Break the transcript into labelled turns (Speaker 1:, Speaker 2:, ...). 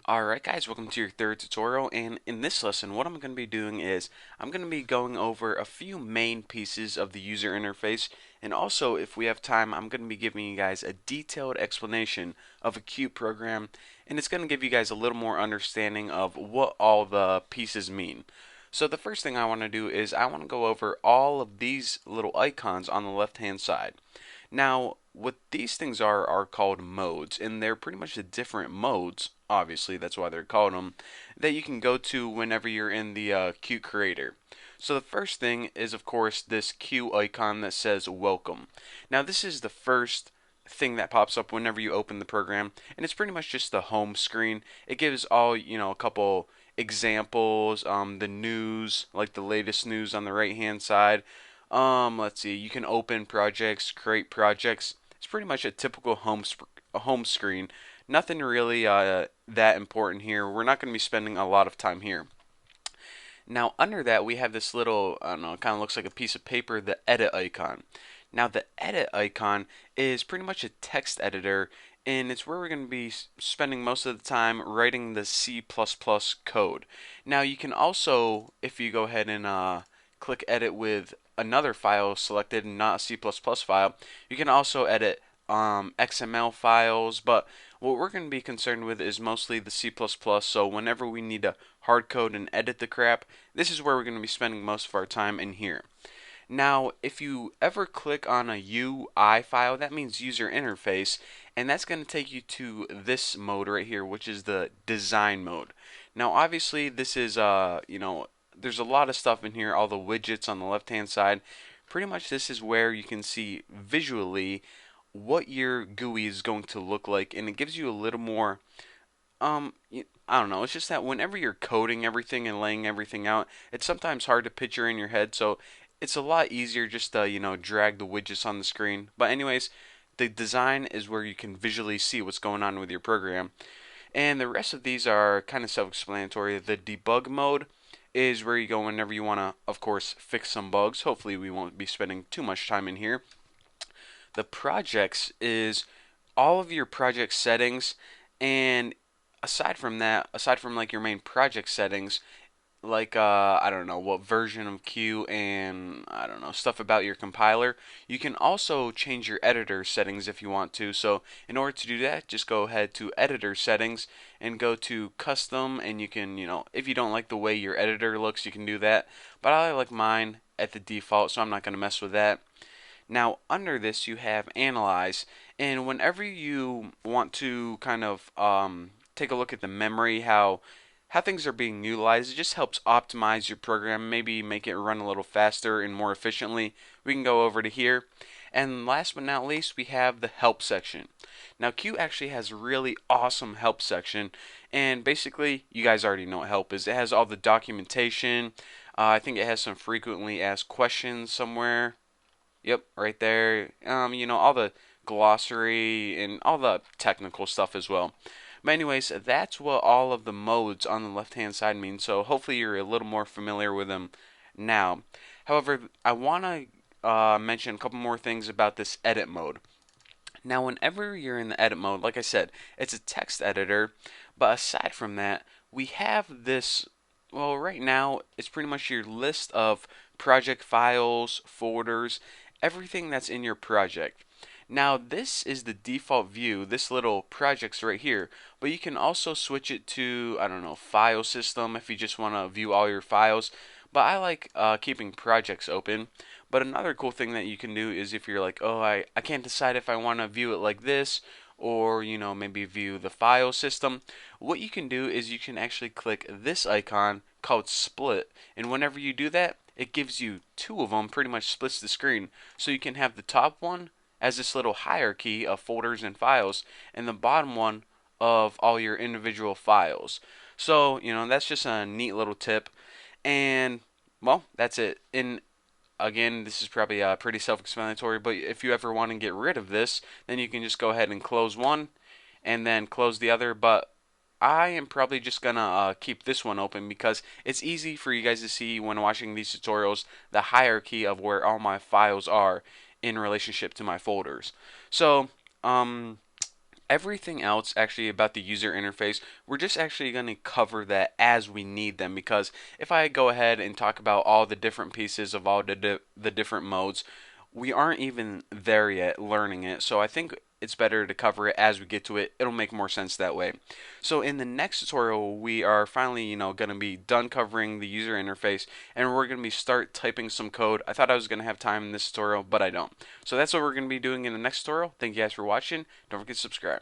Speaker 1: Alright guys, welcome to your third tutorial, and in this lesson what I'm going to be doing is I'm going to be going over a few main pieces of the user interface, and also if we have time I'm going to be giving you guys a detailed explanation of a Qt program, and it's going to give you guys a little more understanding of what all the pieces mean. So the first thing I want to do is I want to go over all of these little icons on the left hand side. Now, what these things are called modes, and they're pretty much the different modes, obviously, that's why they're called them, that you can go to whenever you're in the Qt Creator. So the first thing is, of course, this Q icon that says Welcome. Now, this is the first thing that pops up whenever you open the program, and it's pretty much just the home screen. It gives all, a couple examples, the news, like the latest news on the right hand side. Let's see. You can open projects, create projects. It's pretty much a typical home screen. Nothing really that important here. We're not going to be spending a lot of time here. Now under that we have this little, I don't know, it kind of looks like a piece of paper, the edit icon. Now the edit icon is pretty much a text editor, and it's where we're going to be spending most of the time writing the C++ code. Now you can also, if you go ahead and click edit with another file selected, not a C++ file, you can also edit XML files, but what we're going to be concerned with is mostly the C++, so whenever we need to hard code and edit the crap, this is where we're going to be spending most of our time in here. Now, if you ever click on a UI file, that means user interface, and that's going to take you to this mode right here, which is the design mode. Now, obviously, this is, there's a lot of stuff in here, all the widgets on the left-hand side. Pretty much this is where you can see visually what your GUI is going to look like, and it gives you a little more, I don't know, it's just that whenever you're coding everything and laying everything out, it's sometimes hard to picture in your head, so it's a lot easier just to, drag the widgets on the screen. But anyways, the design is where you can visually see what's going on with your program. And the rest of these are kind of self-explanatory. The debug mode is where you go whenever you want to, of course, fix some bugs. Hopefully we won't be spending too much time in here. The projects is all of your project settings, and aside from that, aside from like your main project settings, like I don't know what version of Q, and I don't know stuff about your compiler, you can also change your editor settings if you want to. So in order to do that, just go ahead to editor settings and go to custom, and you can, if you don't like the way your editor looks, you can do that, but I like mine at the default, so I'm not going to mess with that. Now under this you have analyze, and whenever you want to kind of take a look at the memory, how things are being utilized, it just helps optimize your program, maybe make it run a little faster and more efficiently. We can go over to here. And last but not least, we have the help section. Now Qt actually has a really awesome help section, and basically you guys already know what help is. It has all the documentation. I think it has some frequently asked questions somewhere. Yep, right there. All the glossary and all the technical stuff as well. But anyways, that's what all of the modes on the left-hand side mean. So hopefully you're a little more familiar with them now. However, I want to mention a couple more things about this edit mode. Now, whenever you're in the edit mode, like I said, it's a text editor. But aside from that, we have this. Well, right now, it's pretty much your list of project files, folders, everything that's in your project. Now this is the default view, this little projects right here, but you can also switch it to, I don't know, file system if you just want to view all your files. But I like keeping projects open. But another cool thing that you can do is if you're like, oh, I can't decide if I want to view it like this, or maybe view the file system, what you can do is you can actually click this icon called split, and whenever you do that, it gives you two of them, pretty much splits the screen. So you can have the top one as this little hierarchy of folders and files, and the bottom one of all your individual files. So, that's just a neat little tip. And, well, that's it. And again, this is probably pretty self-explanatory, but if you ever want to get rid of this, then you can just go ahead and close one and then close the other. But I am probably just gonna keep this one open because it's easy for you guys to see when watching these tutorials the hierarchy of where all my files are in relationship to my folders. So Everything else actually about the user interface, we're just actually going to cover that as we need them, because if I go ahead and talk about all the different pieces of all the different modes, we aren't even there yet learning it. So I think it's better to cover it as we get to it. It'll make more sense that way. So in the next tutorial, we are finally, going to be done covering the user interface, and we're going to be start typing some code. I thought I was going to have time in this tutorial, but I don't. So that's what we're going to be doing in the next tutorial. Thank you guys for watching. Don't forget to subscribe.